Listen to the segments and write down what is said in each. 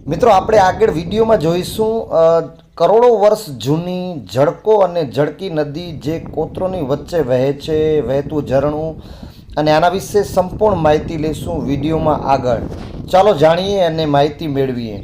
મિત્રો આપણે આગળ વિડીયોમાં જોઈશું કરોડો વર્ષ જૂની જડકો અને જડકી નદી જે કોતરોની વચ્ચે વહે છે, વહેતું ઝરણું, અને આના વિશે સંપૂર્ણ માહિતી લઈશું વિડીયોમાં આગળ. ચાલો જાણીએ અને માહિતી મેળવીએ.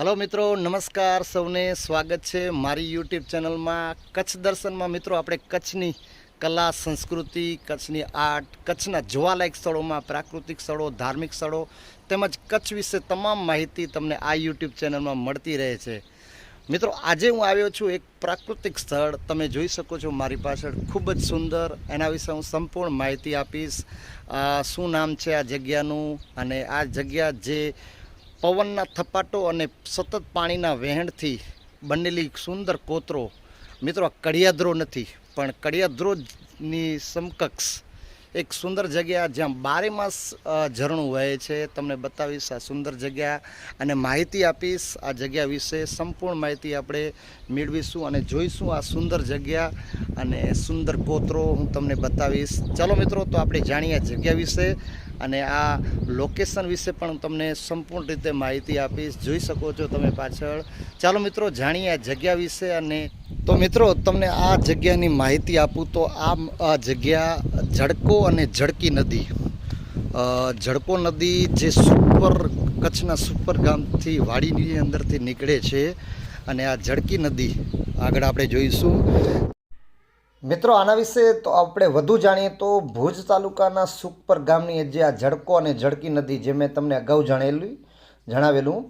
હલો મિત્રો, નમસ્કાર સૌને, સ્વાગત છે મારી યુટ્યુબ ચેનલમાં કચ્છ દર્શનમાં. મિત્રો આપણે કચ્છની કલા સંસ્કૃતિ, કચ્છની આર્ટ, કચ્છના જોવાલાયક સ્થળોમાં, પ્રાકૃતિક સ્થળો, ધાર્મિક સ્થળો તેમજ કચ્છ વિશે તમામ માહિતી તમને આ યુટ્યુબ ચેનલમાં મળતી રહે છે. મિત્રો આજે હું આવ્યો છું એક પ્રાકૃતિક સ્થળ, તમે જોઈ શકો છો મારી પાછળ, ખૂબ જ સુંદર. એના વિશે હું સંપૂર્ણ માહિતી આપીશ. શું નામ છે આ જગ્યાનું, અને આ જગ્યા જે પવનના થપાટો અને સતત પાણીના વહેણથી બનેલી સુંદર કોતરો. મિત્રો આ કડિયાદરો નથી, પણ કડિયાદરોની સમકક્ષ એક સુંદર જગ્યા જ્યાં 12 માસ ઝરણું વહે છે. તમને બતાવીશ આ સુંદર જગ્યા અને માહિતી આપીશ આ જગ્યા વિશે. સંપૂર્ણ માહિતી આપણે મેળવીશું અને જોઈશું આ સુંદર જગ્યા અને સુંદર કોતરો હું તમને બતાવીશ. ચાલો મિત્રો, તો આપણે જાણીએ આ જગ્યા વિશે અને આ લોકેશન વિશે પણ તમને સંપૂર્ણ રીતે માહિતી આપીશ. જોઈ શકો છો તમે પાછળ. ચાલો મિત્રો, જાણીએ આ જગ્યા વિશે. અને તો મિત્રો, તમને આ જગ્યાની માહિતી આપું તો આ જગ્યા જડકો અને જડકી નદી, જડકો નદી જે કચ્છના સુપર ગામથી વાડીની અંદરથી નીકળે છે, અને આ જડકી નદી આગળ આપણે જોઈશું. મિત્રો આના વિશે તો આપણે વધુ જાણીએ તો ભુજ તાલુકાના સુખપર ગામની જે આ જડકો અને જડકી નદી, જે મેં તમને અગાઉ જણાવેલું,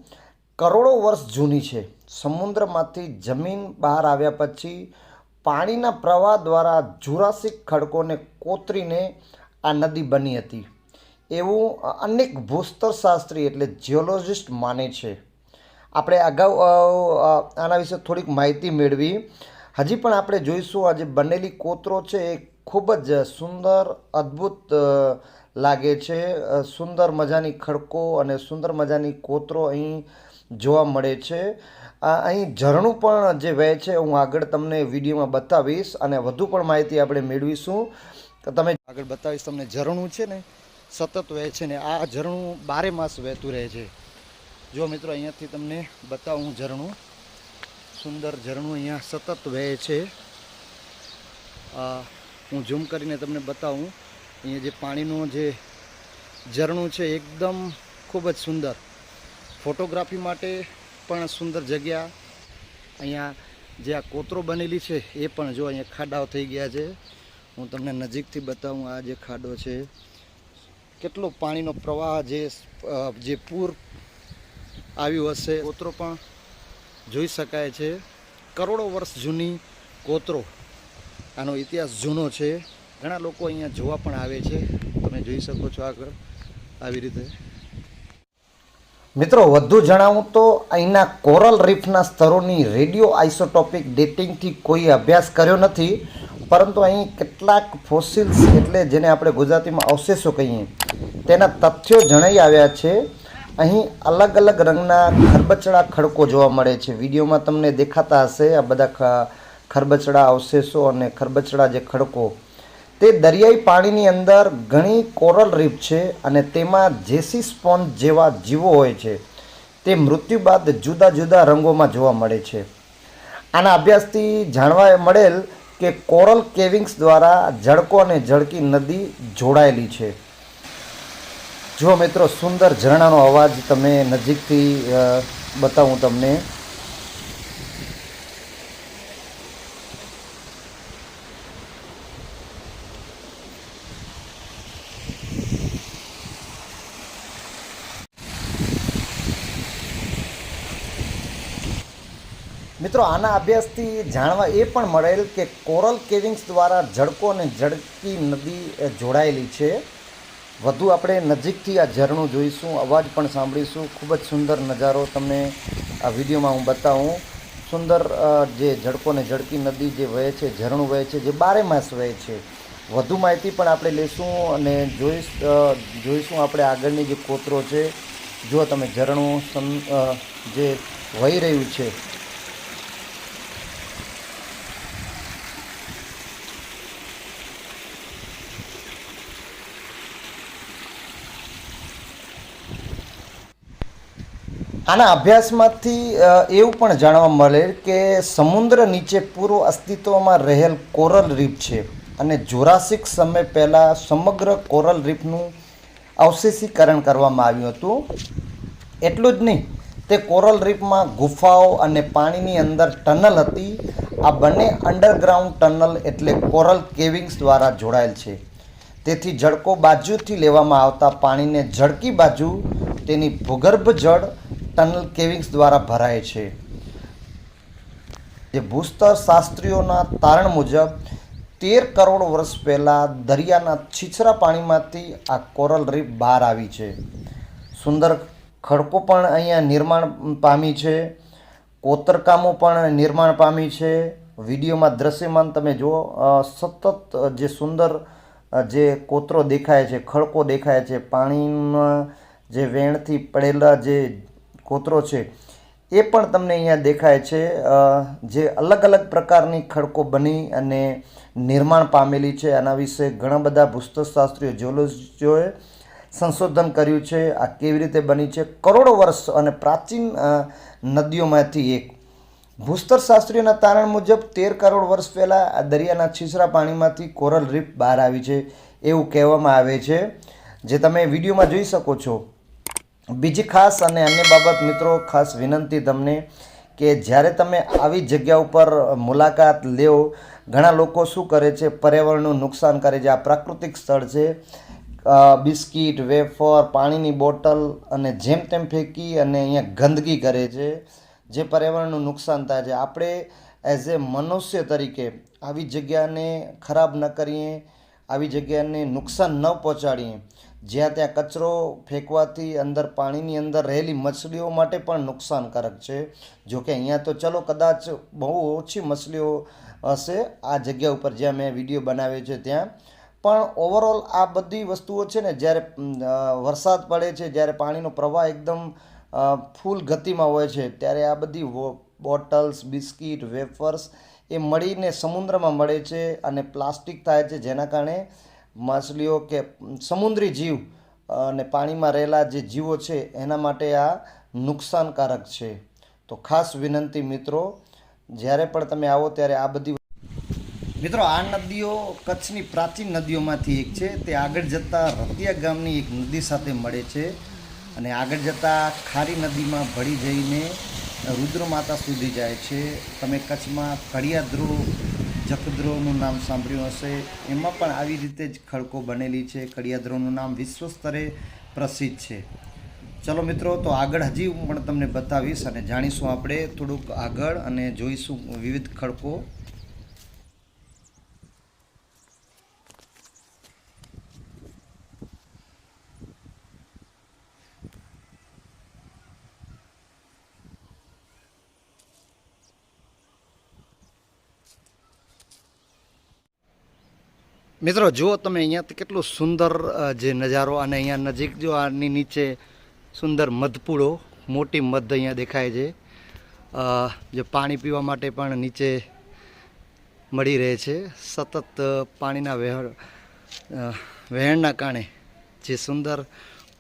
કરોડો વર્ષ જૂની છે. સમુદ્રમાંથી જમીન બહાર આવ્યા પછી પાણીના પ્રવાહ દ્વારા જુરાસિક ખડકોને કોતરીને આ નદી બની હતી એવું અનેક ભૂસ્તરશાસ્ત્રી એટલે જિયોલોજિસ્ટ માને છે. આપણે અગાઉ આના વિશે થોડીક માહિતી મેળવી. હજી પણ આપણે જોઈશું આ જે બનેલી કોતરો છે એ ખૂબ જ સુંદર, અદ્ભુત લાગે છે. સુંદર મજાની ખડકો અને સુંદર મજાની કોતરો અહીં જોવા મળે છે. અહીં ઝરણું પણ જે વહે છે હું આગળ તમને વિડીયોમાં બતાવીશ અને વધુ પણ માહિતી આપણે મેળવીશું. તો તમે આગળ બતાવીશ તમને. ઝરણું છે ને સતત વહે છે ને આ ઝરણું 12 માસ વહેતું રહે છે. જો મિત્રો અહીંયાથી તમને બતાવું ઝરણું, સુંદર ઝરણું અહીંયા સતત વહે છે. હું ઝૂમ કરીને તમને બતાવું. અહીંયા જે પાણીનું જે ઝરણું છે એકદમ ખૂબ જ સુંદર, ફોટોગ્રાફી માટે પણ સુંદર જગ્યા. અહીંયા જે આ કોતરો બનેલી છે એ પણ જો અહીંયા ખાડાઓ થઈ ગયા છે. હું તમને નજીકથી બતાવું. આ જે ખાડો છે, કેટલો પાણીનો પ્રવાહ, જે પૂર આવ્યું હશે. કોતરો પણ જોઈ શકાય છે. કરોડો વર્ષ જૂની કોતરો, આનો ઇતિહાસ જૂનો છે. ઘણા લોકો અહીંયા જોવા પણ આવે છે. તમે જોઈ શકો છો આગળ આવી રીતે. મિત્રો વધુ જણાવું તો અહીંના કોરલ રીફના સ્તરોની રેડિયો આઇસોટોપિક ડેટિંગથી કોઈ અભ્યાસ કર્યો નથી, પરંતુ અહીં કેટલાક ફોસિલ્સ એટલે જેને આપણે ગુજરાતીમાં અવશેષો કહીએ તેના તથ્યો જણાઈ આવ્યા છે. અહીં અલગ અલગ રંગના ખરબચડા ખડકો જોવા મળે છે. વિડીયોમાં તમને દેખાતા હશે આ બધા ખરબચડા અવશેષો અને ખરબચડા જે ખડકો, તે દરિયાઈ પાણીની અંદર ઘણી કોરલ રીફ છે અને તેમાં જેસી સ્પોન્જ જેવા જીવો હોય છે. તે મૃત્યુ બાદ જુદા જુદા રંગોમાં જોવા મળે છે. આના અભ્યાસથી જાણવા મળેલ કે કોરલ કેવિંગ્સ દ્વારા જડકો અને જડકી નદી જોડાયેલી છે. જો મિત્રો, સુંદર ઝરણાનો અવાજ તમે નજીકથી બતાવું તમને. મિત્રો આના અભ્યાસથી જાણવા એ પણ મળેલ કે કોરલ કેવિંગ્સ દ્વારા જડકો અને જડકી નદી જોડાયેલી છે. વધુ આપણે નજીકથી આ ઝરણું જોઈશું, અવાજ પણ સાંભળીશું. ખૂબ જ સુંદર નજારો તમને આ વિડીયોમાં હું બતાવું. સુંદર જે જડકો અને જડકી નદી જે વહે છે, ઝરણું વહે છે, જે 12 માસ વહે છે. વધુ માહિતી પણ આપણે લેશું અને જોઈશું આપણે આગળની જે કોતરો છે. જો તમે ઝરણું જે વહી રહ્યું છે. આના અભ્યાસમાંથી એવું પણ જાણવા મળે કે સમુદ્ર નીચે પૂર્વ અસ્તિત્વમાં રહેલ કોરલ રીફ છે અને જોરાસિક સમય પહેલાં સમગ્ર કોરલ રીફનું અવશેષીકરણ કરવામાં આવ્યું હતું. એટલું જ નહીં, તે કોરલ રીફમાં ગુફાઓ અને પાણીની અંદર ટનલ હતી. આ બંને અંડરગ્રાઉન્ડ ટનલ એટલે કોરલ કેવિંગ્સ દ્વારા જોડાયેલ છે. તેથી જળકો બાજુથી લેવામાં આવતા પાણીને ઝડકી બાજુ તેની ભૂગર્ભ જળ ટનલ કેવિંગ્સ દ્વારા ભરાય છે. જે ભૂસ્તર શાસ્ત્રીઓના તારણ મુજબ 13 કરોડ વર્ષ પહેલાં દરિયાના છીછરા પાણીમાંથી આ કોરલ રીફ બહાર આવી છે. સુંદર ખડકો પણ અહીંયા નિર્માણ પામી છે. કોતરકામો પણ નિર્માણ પામી છે. વિડીયોમાં દ્રશ્યમાન તમે જુઓ, સતત જે સુંદર જે કોતરો દેખાય છે, ખડકો દેખાય છે, પાણીમાં જે વેણથી પડેલા જે કોતરો છે એ પણ તમને અહીંયા દેખાય છે. જે અલગ અલગ પ્રકારની ખડકો બની અને નિર્માણ પામેલી છે. આના વિશે ઘણા બધા ભૂસ્તરશાસ્ત્રીઓ, જ્યોલોજીસ્ટોએ સંશોધન કર્યું છે. આ કેવી રીતે બની છે? કરોડો વર્ષ અને પ્રાચીન નદીઓમાંથી એક. ભૂસ્તરશાસ્ત્રીઓના તારણ મુજબ 13 કરોડ વર્ષ પહેલાં આ દરિયાના છીછરા પાણીમાંથી કોરલ રીફ બહાર આવી છે એવું કહેવામાં આવે છે, જે તમે વિડીયોમાં જોઈ શકો છો. બીજી ખાસ અને અન્ય બાબત મિત્રો, ખાસ વિનંતી તમને કે જ્યારે તમે આવી જગ્યા ઉપર મુલાકાત લ્યો, ઘણા લોકો શું કરે છે, પર્યાવરણનું નુકસાન કરે છે. આ પ્રાકૃતિક સ્થળ છે. બિસ્કિટ, વેફર, પાણીની બોટલ અને જેમ તેમ ફેંકી અને અહીંયા ગંદકી કરે છે, જે પર્યાવરણનું નુકસાન થાય છે. આપણે એઝ એ મનુષ્ય તરીકે આવી જગ્યાને ખરાબ ન કરીએ, આવી જગ્યાને નુકસાન ન પહોંચાડીએ. જ્યાં ત્યાં કચરો ફેંકવાથી અંદર પાણીની અંદર રહેલી મછલીઓ માટે પણ નુકસાનકારક છે. જોકે અહીંયા તો ચલો કદાચ બહુ ઓછી મછલીઓ હશે આ જગ્યા ઉપર જ્યાં મેં વિડીયો બનાવ્યો છે ત્યાં, પણ ઓવરઓલ આ બધી વસ્તુઓ છે ને, જ્યારે વરસાદ પડે છે, જ્યારે પાણીનો પ્રવાહ એકદમ ફૂલ ગતિમાં હોય છે, ત્યારે આ બધી બોટલ્સ, બિસ્કિટ, વેફર્સ એ મળીને સમુદ્રમાં મળે છે અને પ્લાસ્ટિક થાય છે, જેના કારણે માછલીઓ કે સમુદ્રી જીવ અને પાણીમાં રહેલા જે જીવો છે એના માટે આ નુકસાનકારક છે. તો ખાસ વિનંતી મિત્રો, જ્યારે પણ તમે આવો ત્યારે આ બધી મિત્રો, આ નદીઓ કચ્છની પ્રાચીન નદીઓમાંથી એક છે. તે આગળ જતાં રતિયા ગામની એક નદી સાથે મળે છે અને આગળ જતાં ખારી નદીમાં ભળી જઈને રુદ્રમાતા સુધી જાય છે. તમે કચ્છમાં કડિયાદ્રો, જખદ્રોનું નામ સાંભળ્યું હશે. એમાં પણ આવી રીતે જ ખડકો બનેલી છે. કડિયાદ્રોનું નામ વિશ્વ સ્તરે પ્રસિદ્ધ છે. ચલો મિત્રો, તો આગળ હજી હું પણ તમને બતાવીશ અને જાણીશું આપણે થોડુંક આગળ અને જોઈશું વિવિધ ખડકો. મિત્રો જુઓ તમે અહીંયાથી કેટલું સુંદર જે નજારો, અને અહીંયા નજીક જો આની નીચે સુંદર મધપૂડો, મોટી મધ અહીંયા દેખાય છે. જે પાણી પીવા માટે પણ નીચે મળી રહે છે. સતત પાણીના વહેણના કારણે જે સુંદર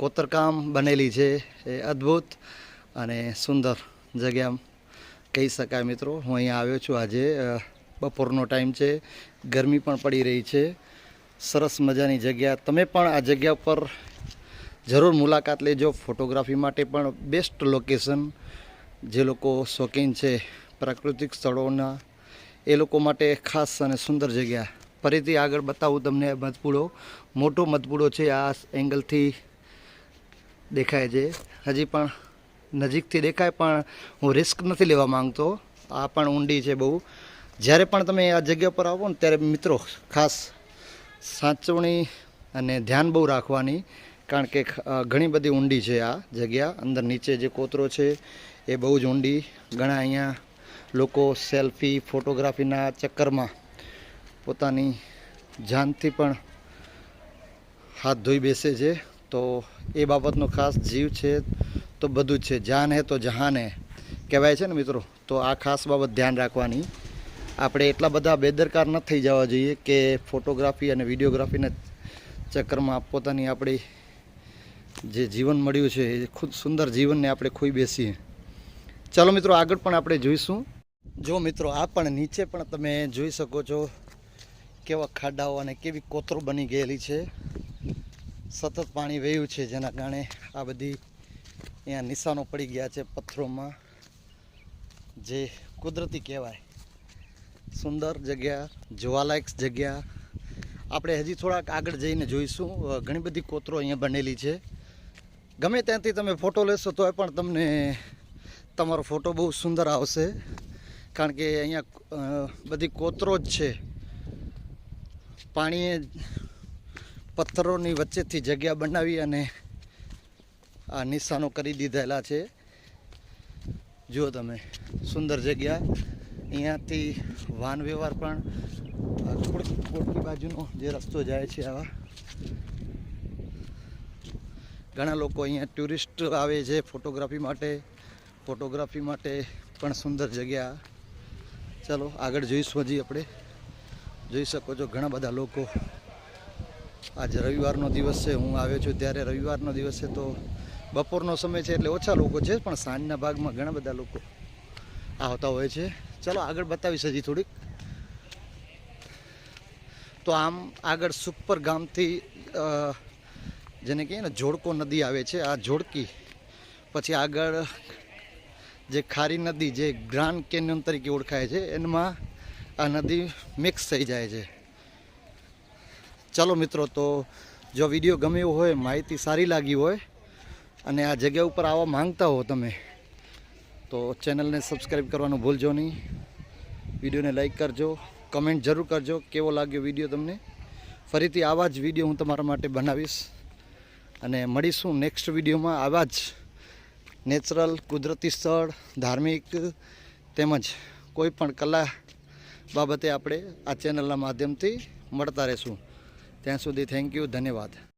કોતરકામ બનેલી છે એ અદ્ભુત અને સુંદર જગ્યા કહી શકાય. મિત્રો હું અહીંયા આવ્યો છું. આજે બપોરનો ટાઈમ છે, ગરમી પણ પડી રહી છે. સરસ મજાની જગ્યા. તમે પણ આ જગ્યા પર જરૂર મુલાકાત લેજો. ફોટોગ્રાફી માટે પણ બેસ્ટ લોકેશન. જે લોકો શોખીન છે પ્રાકૃતિક સ્થળોના, એ લોકો માટે ખાસ અને સુંદર જગ્યા. ફરીથી આગળ બતાવું તમને. મધપૂડો, મોટો મધપૂડો છે. આ એંગલથી દેખાય છે. હજી પણ નજીકથી દેખાય, પણ હું રિસ્ક નથી લેવા માંગતો. આ પણ ઊંડી છે બહુ. જ્યારે પણ તમે આ જગ્યા પર આવો ને ત્યારે મિત્રો ખાસ સાચવણી અને ધ્યાન બહુ રાખવાની, કારણ કે ઘણી બધી ઊંડી છે આ જગ્યા. અંદર નીચે જે કોતરો છે એ બહુ જ ઊંડી. ઘણા અહીંયા લોકો સેલ્ફી, ફોટોગ્રાફીના ચક્કરમાં પોતાની જાનથી પણ હાથ ધોઈ બેસે છે. તો એ બાબતનો ખાસ જીવ છે તો બધું જ છે. જાન હે તો જહાન હે કહેવાય છે ને મિત્રો. તો આ ખાસ બાબત ધ્યાન રાખવાની. આપણે એટલા બધા બેદરકાર ન થઈ જવા જોઈએ કે ફોટોગ્રાફી અને વિડીયોગ્રાફીના ચક્કરમાં પોતાની આપણી જે જીવન મળ્યું છે એ ખુદ સુંદર જીવનને આપણે ખોઈ બેસીએ. ચાલો મિત્રો આગળ પણ આપણે જોઈશું. જો મિત્રો આ પણ નીચે પણ તમે જોઈ શકો છો કેવા ખાડાઓ અને કેવી કોતરો બની ગયેલી છે. સતત પાણી વહેયું છે જેના કારણે આ બધી અહીંયા નિશાનો પડી ગયા છે પથ્થરોમાં, જે કુદરતી કહેવાય. સુંદર જગ્યા, જોવાલાયક જગ્યા. આપણે હજી થોડાક આગળ જઈને જોઈશું. ઘણી બધી કોતરો અહીંયા બનેલી છે. ગમે ત્યાંથી તમે ફોટો લેશો તોય પણ તમને તમારો ફોટો બહુ સુંદર આવશે, કારણ કે અહીંયા બધી કોતરો જ છે. પાણીએ પથ્થરોની વચ્ચેથી જગ્યા બનાવી અને આ નિશાનો કરી દીધેલા છે. જુઓ તમે, સુંદર જગ્યા. અહીંયાથી વાહન વ્યવહાર પણ કોટકી બાજુનો જે રસ્તો જાય છે, આવા ઘણા લોકો અહીંયા ટુરિસ્ટ આવે છે ફોટોગ્રાફી માટે પણ સુંદર જગ્યા. ચાલો આગળ જોઈશું. હજી આપણે જોઈ શકો છો ઘણા બધા લોકો. આજે રવિવારનો દિવસ છે, હું આવ્યો છું ત્યારે રવિવારનો દિવસ છે, તો બપોરનો સમય છે એટલે ઓછા લોકો છે, પણ સાંજના ભાગમાં ઘણા બધા લોકો આવતા હોય છે. ચલો આગળ બતાવીશ હજી થોડીક. તો આમ આગળ સુખપર ગામથી જેને કહીએ ને જોડકો નદી આવે છે, આ જોડકી. પછી આગળ જે ખારી નદી જે ગ્રાન્ડ કેન્યોન તરીકે ઓળખાય છે, એમાં આ નદી મિક્સ થઈ જાય છે. ચલો મિત્રો, તો જો વિડીયો ગમ્યો હોય, માહિતી સારી લાગી હોય અને આ જગ્યા ઉપર આવવા માંગતા હો તમે, તો ચેનલને સબસ્ક્રાઈબ કરવાનું ભૂલજો નહીં. વિડીયોને લાઈક કરજો, કમેન્ટ જરૂર કરજો કેવો લાગ્યો વિડીયો તમને. ફરીથી આવા જ વિડીયો હું તમારા માટે બનાવીશ અને મળીશું નેક્સ્ટ વિડીયોમાં. આવા જ નેચરલ, કુદરતી સ્થળ, ધાર્મિક તેમજ કોઈ પણ કલા બાબતે આપણે આ ચેનલના માધ્યમથી મળતા રહીશું. ત્યાં સુધી થેન્ક યુ, ધન્યવાદ.